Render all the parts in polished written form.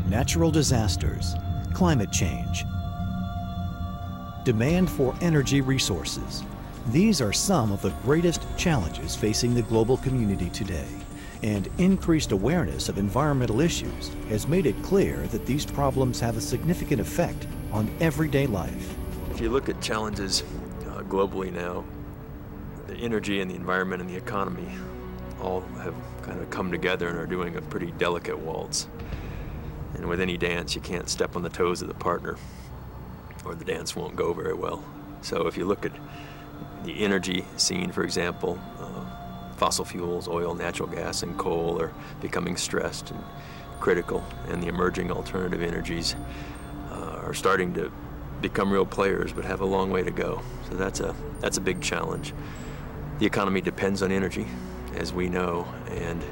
natural disasters, climate change, demand for energy resources. These are some of the greatest challenges facing the global community today, and increased awareness of environmental issues has made it clear that these problems have a significant effect on everyday life. If you look at challenges globally now, the energy and the environment and the economy all have kind of come together and are doing a pretty delicate waltz. And with any dance, you can't step on the toes of the partner, or the dance won't go very well. So if you look at the energy scene, for example, fossil fuels, oil, natural gas, and coal are becoming stressed and critical, and the emerging alternative energies are starting to become real players, but have a long way to go. So that's a big challenge. The economy depends on energy, as we know, and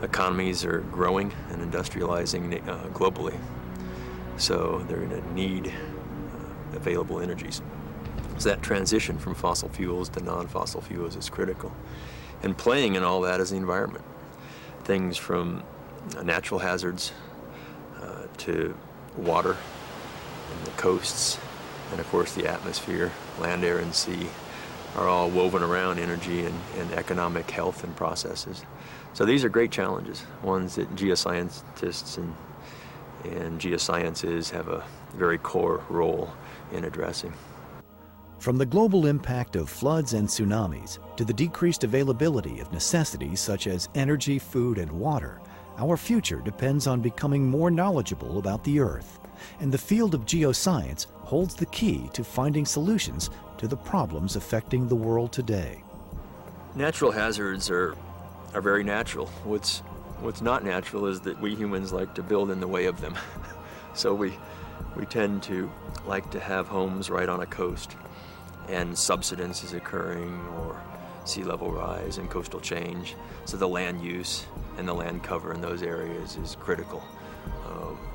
economies are growing and industrializing globally. So they're going to need available energies. So that transition from fossil fuels to non-fossil fuels is critical. And playing in all that is the environment. Things from natural hazards to water and the coasts, and of course the atmosphere, land, air, and sea are all woven around energy and economic health and processes. So these are great challenges, ones that geoscientists and geosciences have a very core role in addressing. From the global impact of floods and tsunamis to the decreased availability of necessities such as energy, food, and water, our future depends on becoming more knowledgeable about the Earth. And the field of geoscience holds the key to finding solutions to the problems affecting the world today. Natural hazards are very natural. What's not natural is that we humans like to build in the way of them. So we tend to like to have homes right on a coast, and subsidence is occurring, or sea level rise and coastal change. So the land use and the land cover in those areas is critical.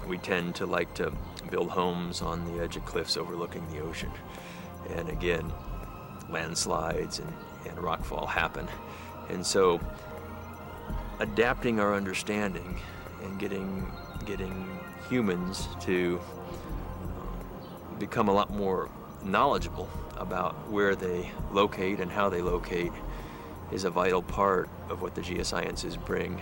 We tend to like to build homes on the edge of cliffs overlooking the ocean. And again, landslides and rockfall happen. And so adapting our understanding and getting humans to become a lot more knowledgeable about where they locate and how they locate is a vital part of what the geosciences bring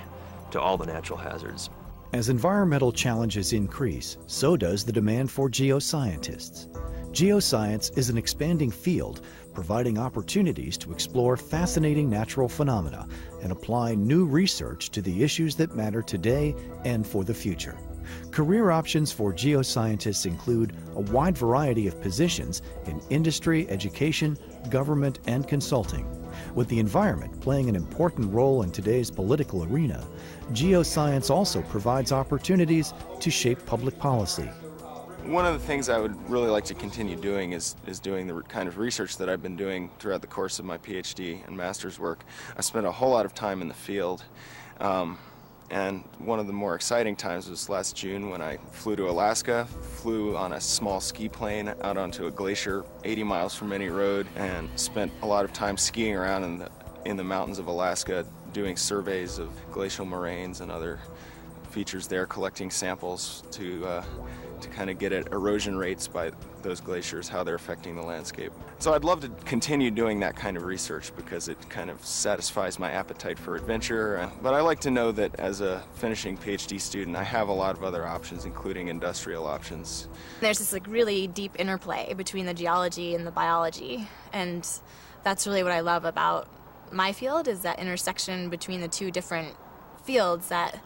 to all the natural hazards. As environmental challenges increase, so does the demand for geoscientists. Geoscience is an expanding field, providing opportunities to explore fascinating natural phenomena and apply new research to the issues that matter today and for the future. Career options for geoscientists include a wide variety of positions in industry, education, government, and consulting. With the environment playing an important role in today's political arena, geoscience also provides opportunities to shape public policy. One of the things I would really like to continue doing is doing the kind of research that I've been doing throughout the course of my PhD and master's work. I spent a whole lot of time in the field. And one of the more exciting times was last June when I flew to Alaska, flew on a small ski plane out onto a glacier 80 miles from any road, and spent a lot of time skiing around in the mountains of Alaska doing surveys of glacial moraines and other features there, collecting samples to kind of get at erosion rates by those glaciers, how they're affecting the landscape. So I'd love to continue doing that kind of research because it kind of satisfies my appetite for adventure. But I like to know that as a finishing PhD student, I have a lot of other options, including industrial options. There's this really deep interplay between the geology and the biology, and that's really what I love about my field, is that intersection between the two different fields that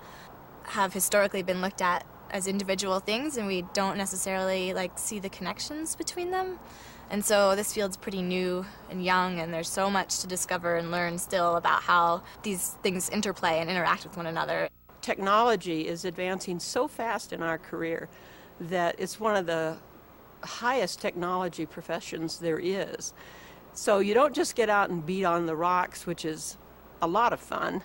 have historically been looked at as individual things, and we don't necessarily see the connections between them. And so this field's pretty new and young, and there's so much to discover and learn still about how these things interplay and interact with one another. Technology is advancing so fast in our career that it's one of the highest technology professions there is. So you don't just get out and beat on the rocks, which is a lot of fun,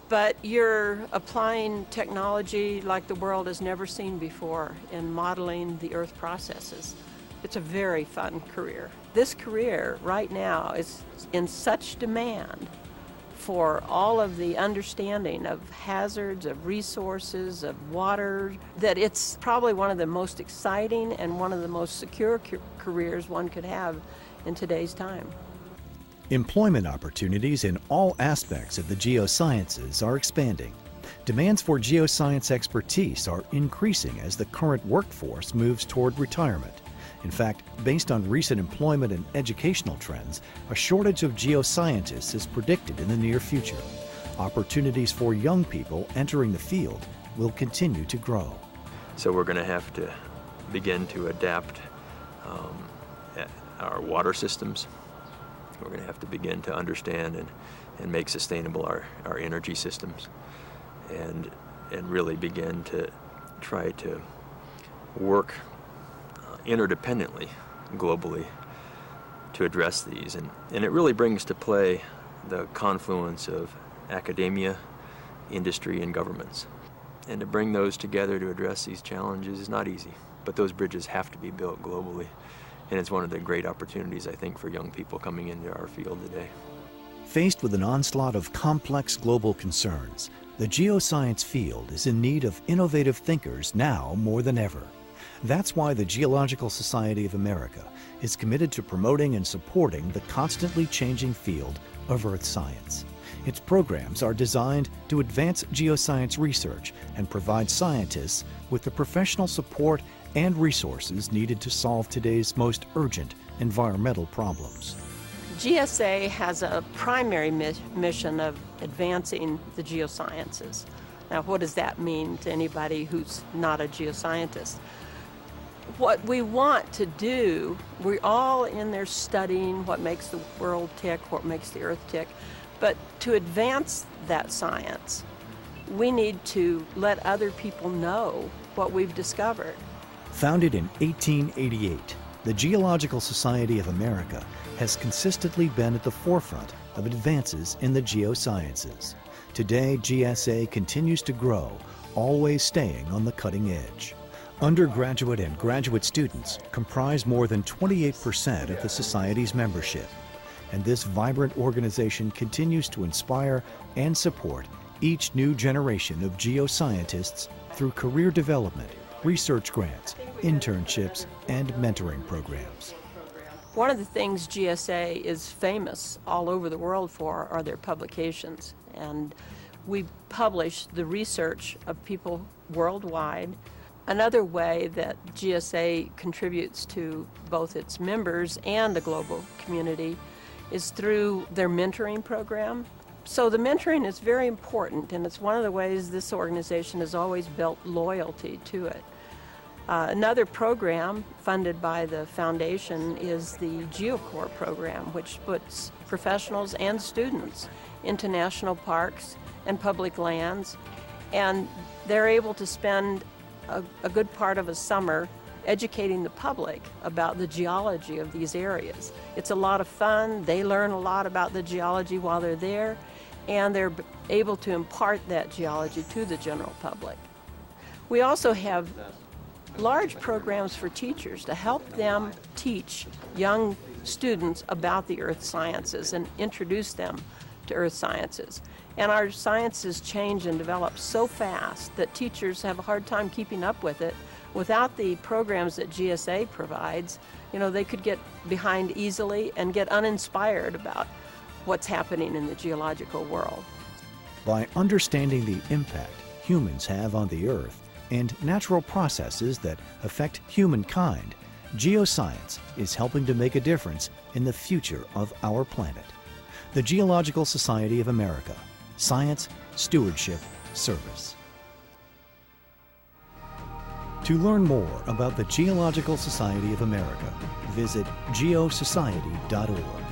but you're applying technology like the world has never seen before in modeling the Earth processes. It's a very fun career. This career right now is in such demand for all of the understanding of hazards, of resources, of water, that it's probably one of the most exciting and one of the most secure careers one could have in today's time. Employment opportunities in all aspects of the geosciences are expanding. Demands for geoscience expertise are increasing as the current workforce moves toward retirement. In fact, based on recent employment and educational trends, a shortage of geoscientists is predicted in the near future. Opportunities for young people entering the field will continue to grow. So we're going to have to begin to adapt our water systems. We're going to have to begin to understand and make sustainable our energy systems, and really begin to try to work interdependently, globally, to address these. And it really brings to play the confluence of academia, industry, and governments. And to bring those together to address these challenges is not easy, but those bridges have to be built globally. And it's one of the great opportunities, I think, for young people coming into our field today. Faced with an onslaught of complex global concerns, the geoscience field is in need of innovative thinkers now more than ever. That's why the Geological Society of America is committed to promoting and supporting the constantly changing field of earth science. Its programs are designed to advance geoscience research and provide scientists with the professional support and resources needed to solve today's most urgent environmental problems. GSA has a primary mission of advancing the geosciences. Now, what does that mean to anybody who's not a geoscientist? What we want to do, we're all in there studying what makes the world tick, what makes the earth tick, but to advance that science, we need to let other people know what we've discovered. Founded in 1888, the Geological Society of America has consistently been at the forefront of advances in the geosciences. Today, GSA continues to grow, always staying on the cutting edge. Undergraduate and graduate students comprise more than 28% of the Society's membership, and this vibrant organization continues to inspire and support each new generation of geoscientists through career development, research grants, internships, and mentoring programs. One of the things GSA is famous all over the world for are their publications, and we publish the research of people worldwide. Another way that GSA contributes to both its members and the global community is through their mentoring program. So the mentoring is very important, and it's one of the ways this organization has always built loyalty to it. Another program funded by the foundation is the Geocorps program, which puts professionals and students into national parks and public lands, and they're able to spend a good part of a summer educating the public about the geology of these areas. It's a lot of fun. They learn a lot about the geology while they're there, and they're able to impart that geology to the general public. We also have large programs for teachers to help them teach young students about the earth sciences and introduce them to earth sciences. And our sciences change and develop so fast that teachers have a hard time keeping up with it. Without the programs that GSA provides, they could get behind easily and get uninspired about what's happening in the geological world. By understanding the impact humans have on the earth and natural processes that affect humankind, geoscience is helping to make a difference in the future of our planet. The Geological Society of America. Science, Stewardship, Service. To learn more about the Geological Society of America, visit geosociety.org.